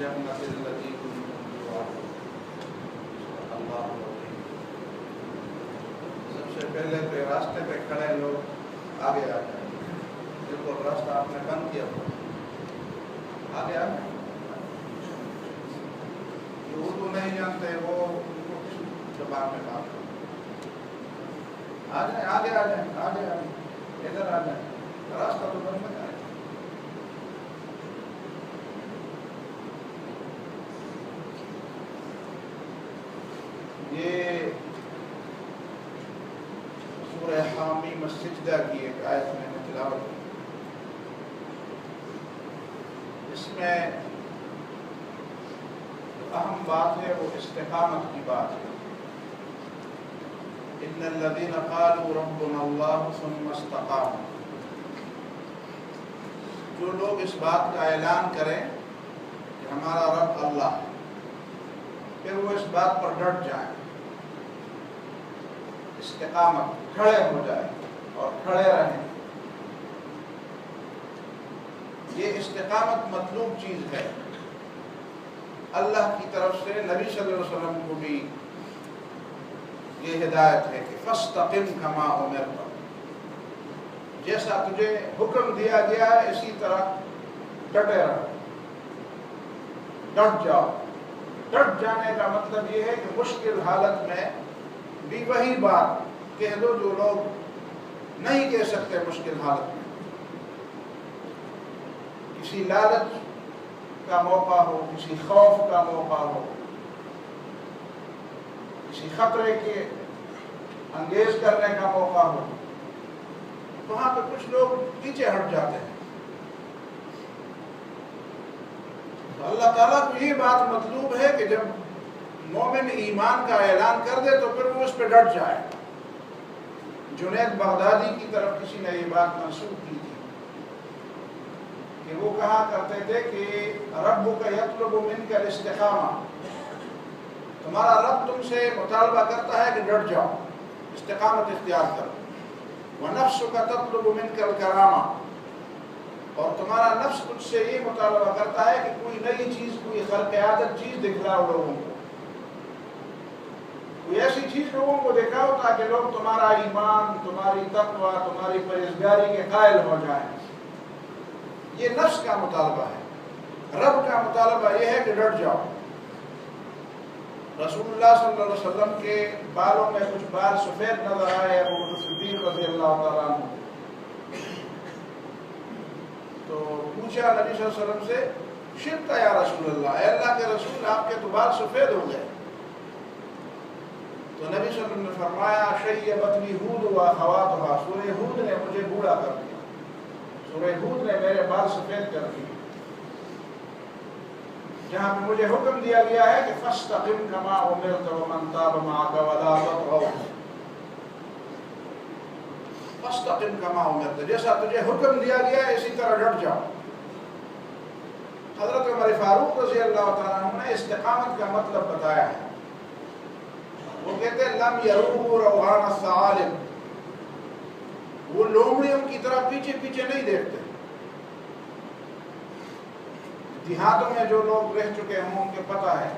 الجنة التي كنتم توعدون۔ اللہ عظیم۔ سب سے پہلے تو راستے پہ کھڑے لوگ آگے آ جائیں، بالکل راستہ آپ نے بند کیا ہوا، آگے آ جائیں۔ جو اردو نہیں جانتے وہ ان کو کس زبان میں بات کریں، آ جائیں، آگے آ جائیں، آگے آ جائیں، ادھر آ جائیں، راستہ تو بند نہ کریں۔ یہ سورہ حامیم السجدہ کی ایک آیت میں نے تلاوت کی، اس میں اہم بات ہے وہ استقامت کی بات ہے۔ ان الذين قالوا ربنا الله ثم استقاموا، جو لوگ اس بات کا اعلان کریں کہ ہمارا رب اللہ ہے، پھر وہ اس بات پر ڈٹ جائیں، استقامت، کھڑے ہو جائیں اور کھڑے رہیں۔ یہ استقامت مطلوب چیز ہے اللہ کی طرف سے۔ نبی صلی اللہ علیہ وسلم کو بھی یہ ہدایت ہے کہ فاستقم کما امرت، جیسا تجھے حکم دیا گیا ہے اسی طرح ڈٹے رہو، ڈٹ جاؤ۔ ڈٹ جانے کا مطلب یہ ہے کہ مشکل حالت میں بھی وہی بات کہہ دو جو لوگ نہیں کہہ سکتے مشکل حالت میں۔ کسی لالچ کا موقع ہو، کسی خوف کا موقع ہو، کسی خطرے کے انگیز کرنے کا موقع ہو، وہاں پہ کچھ لوگ پیچھے ہٹ جاتے ہیں۔ تو اللہ تعالیٰ کو یہ بات مطلوب ہے کہ جب مومن ایمان کا اعلان کر دے تو پھر وہ اس پہ ڈٹ جائے۔ جنید بغدادی کی طرف کسی نے یہ بات منسوخ کی تھی کہ وہ کہا کرتے تھے کہ ربک یطلب منک الاستقامہ، تمہارا رب تم سے مطالبہ کرتا ہے کہ ڈٹ جاؤ، استقامت اختیار کرو۔ وَنَفْسُكَ تَطْلُبُ مِنْكَ الْكَرَامَةَ، اور تمہارا نفس تجھ سے یہ مطالبہ کرتا ہے کہ کوئی نئی چیز، کوئی خرق عادت چیز دکھلاؤ لوگوں کو، کوئی ایسی چیز لوگوں کو دکھاؤ تاکہ لوگ تمہارا ایمان، تمہاری تقوی، تمہاری پرہیزگاری کے قائل ہو جائیں۔ یہ نفس کا مطالبہ ہے۔ رب کا مطالبہ یہ ہے کہ ڈٹ جاؤ۔ رسول اللہ صلی اللہ علیہ وسلم کے بالوں میں کچھ بال سفید نظر آئے ابو بکر صدیق رضی اللہ تعالیٰ عنہ، تو پوچھا نبی صلی اللہ علیہ وسلم سے، شبت یا رسول اللہ، اے اللہ کے رسول آپ کے تو بال سفید ہو گئے۔ تو نبی صلی اللہ علیہ وسلم نے فرمایا، شیبتنی ہود و اخواتها، سورہ ہود نے مجھے بوڑھا کر دیا، سورہ ہود نے میرے بال سفید کر دیے، جہاں پہ مجھے حکم دیا گیا ہے کہ فاستقم کما امرت ومن تاب معك ولا تطغوا، فاستقم کما امرت، جیسا تجھے حکم دیا گیا ہے اسی طرح ڈٹ جاؤ۔ حضرت عمر فاروق رضی اللہ تعالیٰ عنہ نے استقامت کا مطلب بتایا ہے۔ وہ کہتے ہیں لم یروه روغان الثعالب، وہ لومڑیوں کی طرح پیچھے پیچھے نہیں دیکھتے۔ دیہاتوں میں جو لوگ رہ چکے ہوں ان کے پتہ ہے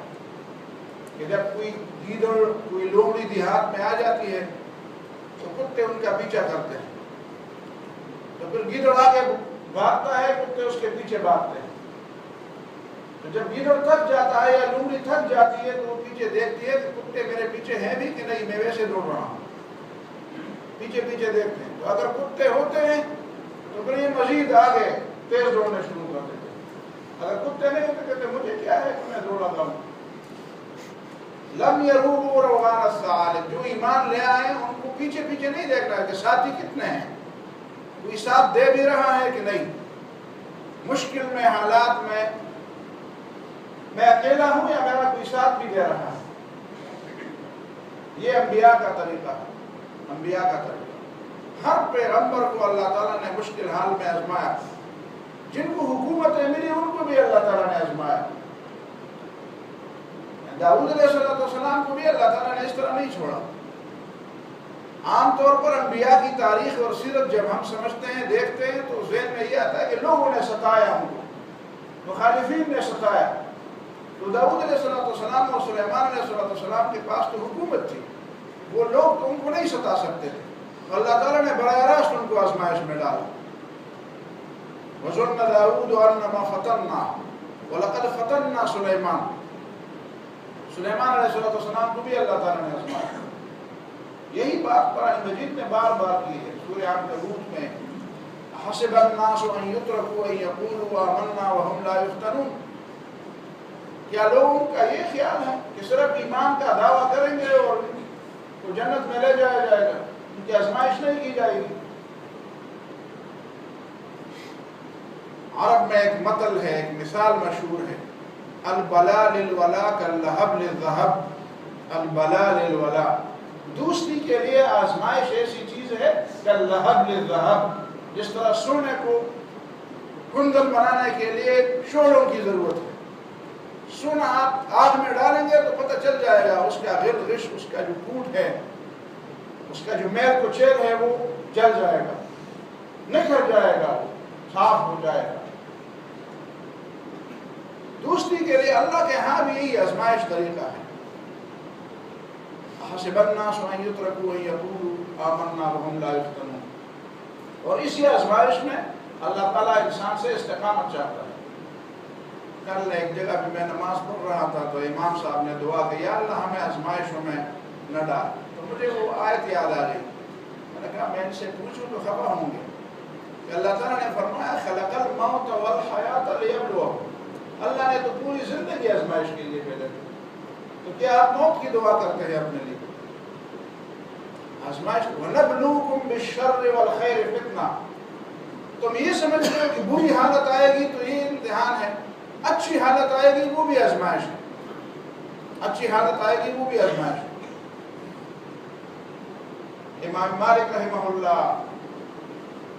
کہ جب کوئی گیدڑ، کوئی لومڑی دیہات میں آ جاتی ہے تو کتے ان کا پیچھا کرتے ہیں، تو پھر گیدڑ آگے بھاگتا ہے، کتے اس کے پیچھے بھاگتے ہیں۔ تو جب گیدڑ تھک جاتا ہے یا لومڑی تھک جاتی ہے تو وہ پیچھے دیکھتی ہے کہ کتے میرے پیچھے ہیں بھی کہ نہیں، میں ویسے دوڑ رہا ہوں، پیچھے پیچھے دیکھتے ہیں۔ تو اگر کتے ہوتے ہیں تو پھر یہ مزید آگے تیز دوڑنے شروع کر دیتے ہیں، اگر کتے نہیں ہوتے کہتے مجھے کیا ہے کہ میں دوڑ رہا ہوں۔ لم یروه روغان الثعالب، جو ایمان لے آئے ان کو پیچھے پیچھے نہیں دیکھ رہا ہے کہ ساتھی کتنے ہیں، کوئی ساتھ دے بھی رہا ہے کہ نہیں، مشکل میں، حالات میں اکیلا ہوں یا میرا کوئی ساتھ بھی دے رہا ہے۔ یہ انبیاء کا طریقہ ہے، انبیاء کا طریقہ۔ ہر پیغمبر کو اللہ تعالیٰ نے مشکل حال میں آزمایا، جن کو حکومتیں ملی ان کو بھی اللہ تعالیٰ نے آزمایا۔ داؤد علیہ السلام کو بھی اللہ تعالیٰ نے اس طرح نہیں چھوڑا۔ عام طور پر انبیاء کی تاریخ اور سیرت جب ہم سمجھتے ہیں، دیکھتے ہیں، تو ذہن میں یہ آتا ہے کہ لوگوں نے ستایا ان کو، مخالفین نے ستایا، تو داؤد علیہ السلام اور سلیمان علیہ السلام کے پاس تو حکومت تھی، وہ لوگ تو ان کو نہیں ستا سکتے تھے، اللہ تعالیٰ نے براہ راست ان کو آزمائش میں ڈالا۔ وَظُنَّ دَاوُودُ أَنَّمَا فَتَنَّاهُ وَلَقَدْ فَتَنَّا سُلَيْمَانَ، سلیمان علیہ السلام کو بھی اللہ تعالیٰ نے آزمایا۔ یہی بات قرآن مجید میں بار بار کی ہے، سورہ عنکبوت میں حسب الناس ان یترکوا ان یقولوا آمنا وهم لا یفتنون، کیا لوگوں کا یہ خیال ہے کہ صرف ایمان کا دعویٰ کریں گے اور تو جنت میں لے جایا جائے گا، ان کی آزمائش نہیں کی جائے گی؟ عرب میں ایک مطل ہے، ایک مثال مشہور ہے، البلا للولا کاللہب للذہب، البلا للولا، دوستی کے لیے آزمائش ایسی چیز ہے کاللہب للذہب، جس طرح سونے کو کندل بنانے کے لیے شعلوں کی ضرورت ہے۔ سونا آپ آگ میں ڈالیں گے تو پتہ چل جائے گا، اس کا غل غش، اس کا جو کوٹ ہے، اس کا جو میل کچیل ہے وہ جل جائے گا، نکھر جائے گا، وہ صاف ہو جائے گا۔ دوستی کے لیے اللہ کے ہاں بھی یہی آزمائش طریقہ ہے۔ حسب الناس ان یترکوا ان یقولوا آمنا وهم لا یفتنون، اور اسی آزمائش میں اللہ تعالیٰ انسان سے استقامت چاہتا ہے۔ کل ایک جگہ بھی میں نماز پڑھ رہا تھا تو امام صاحب نے دعا کی، یا اللہ ہمیں آزمائشوں میں نہ ڈال، تو مجھے وہ آیت یاد آ گئی، میں نے کہا میں ان سے پوچھوں تو خبر ہوں گے کہ اللہ تعالیٰ نے فرمایا خلق الموت والحیات لیبلوکم، اللہ نے تو پوری زندگی آزمائش کے لیے پیدا کی، تو کیا آپ موت کی دعا کرتے ہیں اپنے لیے؟ آزمائش وَنَبْلُوكُمْ بِالشَّرِّ وَالْخَيْرِ فِتْنَةً، تم یہ سمجھتے ہو کہ بری حالت آئے گی تو یہ امتحان ہے، اچھی حالت آئے گی وہ بھی آزمائش ہے، اچھی حالت آئے گی وہ بھی آزمائش ہے۔ امام مالک رحمہ اللہ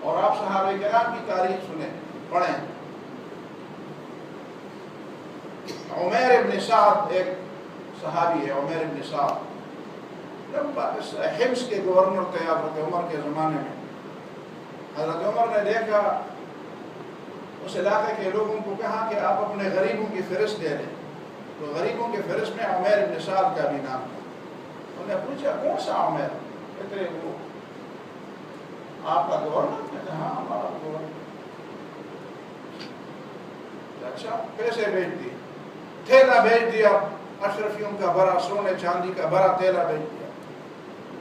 اور آپ صحابہ کرام کی تاریخ سنیں، پڑھیں۔ عمیر ابن سعد ایک صحابی ہے، عمیر ابن سعد حمص کے گورنر تھے حضرت عمر کے زمانے میں۔ حضرت عمر نے دیکھا، اس علاقے کے لوگوں کو کہا کہ آپ اپنے غریبوں کی فہرست دے دیں، تو غریبوں کی فہرست میں عمیر ابن سعد کا بھی نام تھا۔ انہوں نے پوچھا کون سا عمیر؟ کہتے وہ آپ کا گورنر؟ کہتے ہاں ہمارا گورنر۔ اچھا، پیسے بھیج دیے، تھیلا بھیج دیا، اشرفیوں کا بڑا، سونے چاندی کا بڑا تھیلا بھیج دیا۔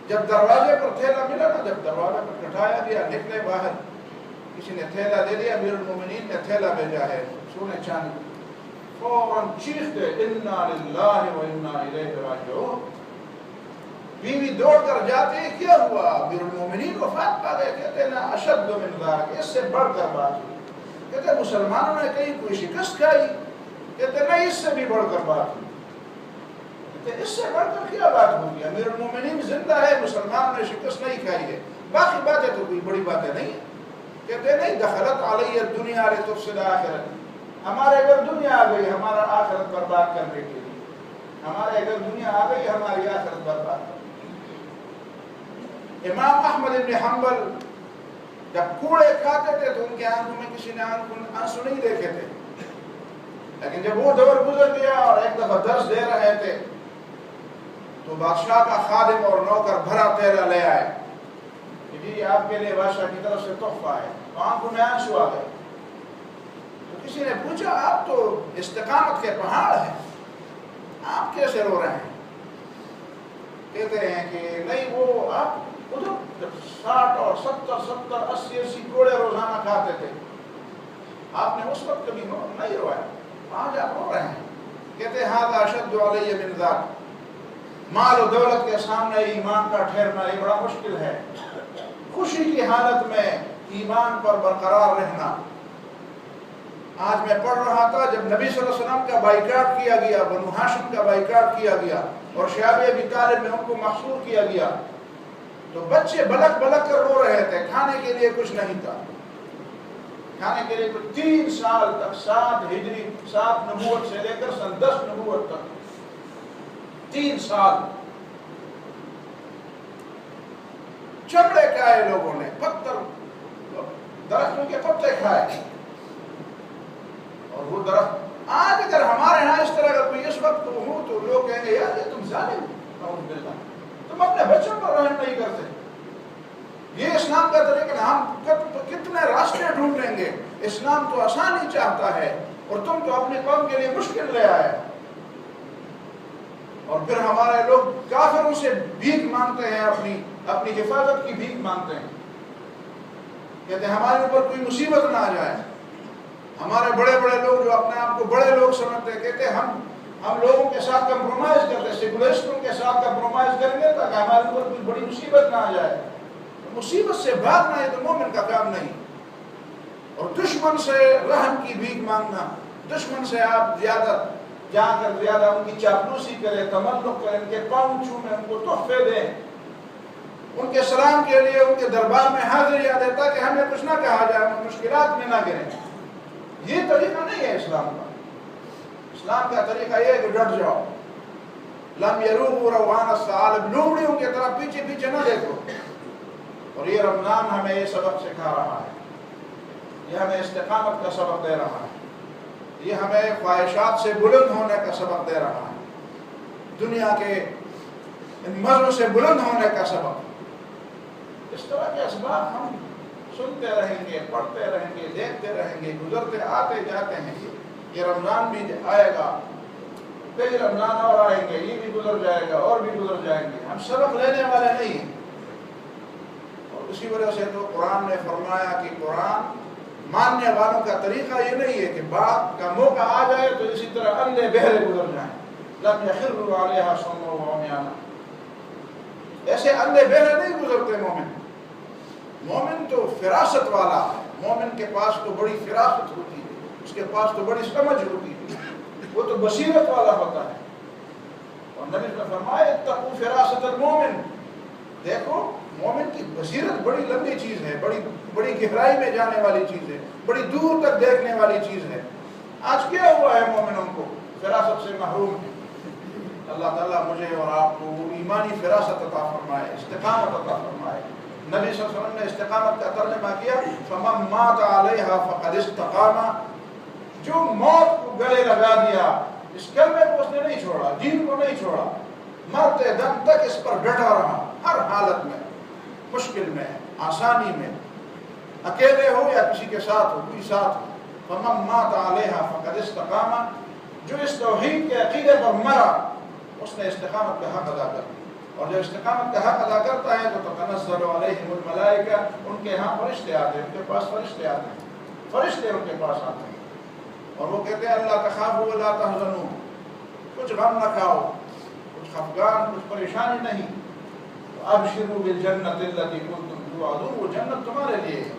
جب دروازے پر تھیلا ملا نا، جب دروازے پر کٹایا دیا، نکلے باہر، کسی نے تھیلا دے دیا، امیر المومنین نے تھیلا بھیجا ہے سونے چاندی، فوراً چیختے انا للہ و انا الیہ راجعون۔ بیوی دوڑ کر جاتی ہے، کیا ہوا؟ امیر المومنین وفات پا گئے۔ کہتے ہیں نا اشد من ذلک، اس سے بڑھ کر بات ہوئی۔ کہتے ہیں مسلمانوں نے کہیں کوئی شکست کھائی؟ کہتے نہیں، اس سے بھی بڑھ کر بات ہوئی۔ کہتے اس سے بڑھ کر کیا بات ہوگی؟ امیر المومنین زندہ ہے، مسلمانوں نے شکست نہیں کھائی ہے، باقی باتیں تو کوئی بڑی باتیں نہیں ہیں۔ کہتے نہیں، دخلت علی الدنیا لتفسد آخرت، ہمارے گھر دنیا آ گئی ہمارا آخرت برباد کرنے کے لیے، ہمارے گھر دنیا آ گئی ہماری آخرت برباد کرنے۔ امام احمد بن حنبل جب کوڑے کھاتے تھے تو ان کے آنکھوں میں کسی نے آنسو نہیں دیکھے تھے، لیکن جب وہ دور گزر گیا اور ایک دفعہ درس دے رہے تھے تو بادشاہ کا خادم اور نوکر بھرا تیرا لے آئے کہ جی آپ کے لیے بادشاہ کی طرف سے تحفہ ہے، تو آنکھوں میں آنسو آ گئے۔ تو کسی نے پوچھا آپ تو استقامت کے پہاڑ ہیں، آپ کیسے رو رہے ہیں؟ کہتے ہیں کہ نہیں، وہ آپ ادھر جب 60 اور 70 80 کوڑے روزانہ کھاتے تھے، آپ نے اس وقت کبھی نہیں رویا، آج آپ رو رہے ہیں۔ کہتے ہیں ہذا اشد علی من ذاک، مال و دولت کے سامنے ایمان کا ٹھہرنا یہ بڑا مشکل ہے، خوشی کی حالت میں ایمان پر برقرار رہنا۔ آج میں پڑھ رہا تھا جب نبی صلی اللہ علیہ وسلم کا بائیکاٹ کیا گیا، بنو ہاشم کا بائیکاٹ کیا گیا اور شعب ابی طالب میں ان کو محصور کیا گیا، تو بچے بلک بلک کر رو رہے تھے، کھانے کے لیے کچھ نہیں تھا، کھانے کے لیے کچھ 3 سال تک، 7 ہجری 7 نبوت سے لے کر سن 10 نبوت تک 3 سال چمڑے کھائے لوگوں نے، پتھر درختوں کے پتے کھائے، اور وہ درخت آج اگر ہمارے ہاں اس طرح کا کوئی وقت ہوں تو لوگ کہیں گے یار یہ تم ظالم نعوذ باللہ، تم اپنے بچوں پر رحم نہیں کرتے. یہ اسلام کا طریقہ ہے. ہم کتنے راستے ڈھونڈیں گے. اسلام تو آسانی چاہتا ہے اور تم تو اپنی قوم کے لیے مشکل لے آئے. اور پھر ہمارے لوگ کافروں سے بھیک مانگتے ہیں، اپنی حفاظت کی بھیک مانگتے ہیں. کہتے ہیں ہمارے اوپر کوئی مصیبت نہ آ جائے. ہمارے بڑے بڑے لوگ جو اپنے آپ کو بڑے لوگ سمجھتے ہیں کہتے ہیں ہم لوگوں کے ساتھ کمپرومائز کرتے ہیں، سیکولرسٹوں کے ساتھ کمپرومائز کریں گے تاکہ ہمارے اوپر کوئی بڑی مصیبت نہ آ جائے. مصیبت سے بھاگنا ہے تو مومن کا کام نہیں. اور دشمن سے رحم کی بھیک مانگنا، دشمن سے آپ زیادہ جا کر زیادہ ان کی چاپلوسی کریں، تملق کریں، ان کے پاؤں چھومیں، ان کو تحفے دیں، ان کے سلام کے لیے ان کے دربار میں حاضر یاد ہے تاکہ ہمیں کچھ نہ کہا جائے، ہم مشکلات میں نہ گریں. یہ طریقہ نہیں ہے اسلام کا. اسلام کا طریقہ یہ ہے کہ ڈٹ جاؤ. لم یروغوا روان الثعالب، لومڑیوں کی طرح پیچھے پیچھے نہ دیکھو. اور یہ رمضان ہمیں یہ سبق سکھا رہا ہے، یہ ہمیں استقامت کا سبق دے رہا ہے، یہ ہمیں خواہشات سے بلند ہونے کا سبق دے رہا ہے، دنیا کے ان مزوں سے بلند ہونے کا سبق. اس طرح کے اسباب ہم سنتے رہیں گے، پڑھتے رہیں گے، دیکھتے رہیں گے، گزرتے آتے جاتے ہیں. یہ رمضان بھی آئے گا، کئی رمضان اور آئیں گے، یہ بھی گزر جائے گا اور بھی گزر جائیں گے. ہم سبق لینے والے نہیں ہیں. اور اسی وجہ سے تو قرآن نے فرمایا کہ قرآن ماننے والوں کا طریقہ یہ نہیں ہے کہ بات کا موقع آ جائے تو اسی طرح اندھے بہرے گزر جائیں. لم یخروا علیہا صما وعمیانا، ایسے اندھے بہرے نہیں گزرتے مومن. مومن تو فراست والا ہے. مومن کے پاس تو بڑی فراست ہوتی ہے، اس کے پاس تو بڑی سمجھ ہوتی ہے، وہ تو بصیرت والا ہوتا ہے. اور نبی نے فرمایا اتقوا فراست المومن، دیکھو مومن کی بصیرت بڑی لمبی چیز ہے، بڑی گہرائی میں جانے والی چیز ہے، بڑی دور تک دیکھنے والی چیز ہے. آج کیا ہوا ہے مومنوں کو؟ فراست سے محروم ہے. اللہ تعالیٰ مجھے اور آپ کو ایمانی فراست عطا فرمائے، استقامت عطا فرمائے. نبی صلی اللہ علیہ وسلم نے استقامت کا ترجمہ کیا فمن مات علیہا فقد استقام، جو موت کو گلے لگا دیا، اس کلمے کو اس نے نہیں چھوڑا، دین کو نہیں چھوڑا، مرتے دم تک اس پر ڈٹا رہا، ہر حالت میں، مشکل میں، آسانی میں، اکیلے ہو یا کسی کے ساتھ ہو، کوئی ساتھ ہو. فمن مات علیہا فقد استقام، جو اس توحید کے عقیدے پر مرا اس نے استقامت کا حق ادا کر دیا. اور جب استقامت کا حق ادا کرتا ہے تو تتنزل علیہم الملائکہ، ان کے ہاں فرشتے آتے ہیں، ان کے پاس فرشتے آتے ہیں، فرشتے ان کے پاس آتے ہیں اور وہ کہتے ہیں اللہ تخافوا ولا تحزنوا، کچھ غم نہ کھاؤ، کچھ خفگان، کچھ پریشانی نہیں. ابشروا بالجنۃ التي کنتم توعدون، وہ جنت تمہارے لیے ہے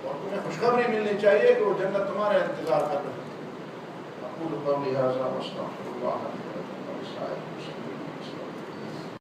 اور تمہیں خوشخبری ملنی چاہیے کہ وہ جنت تمہارے انتظار کر رہی ہے. اقول قولی ھذا واستغفر اللہ لي ولكم ولسائر المسلمين.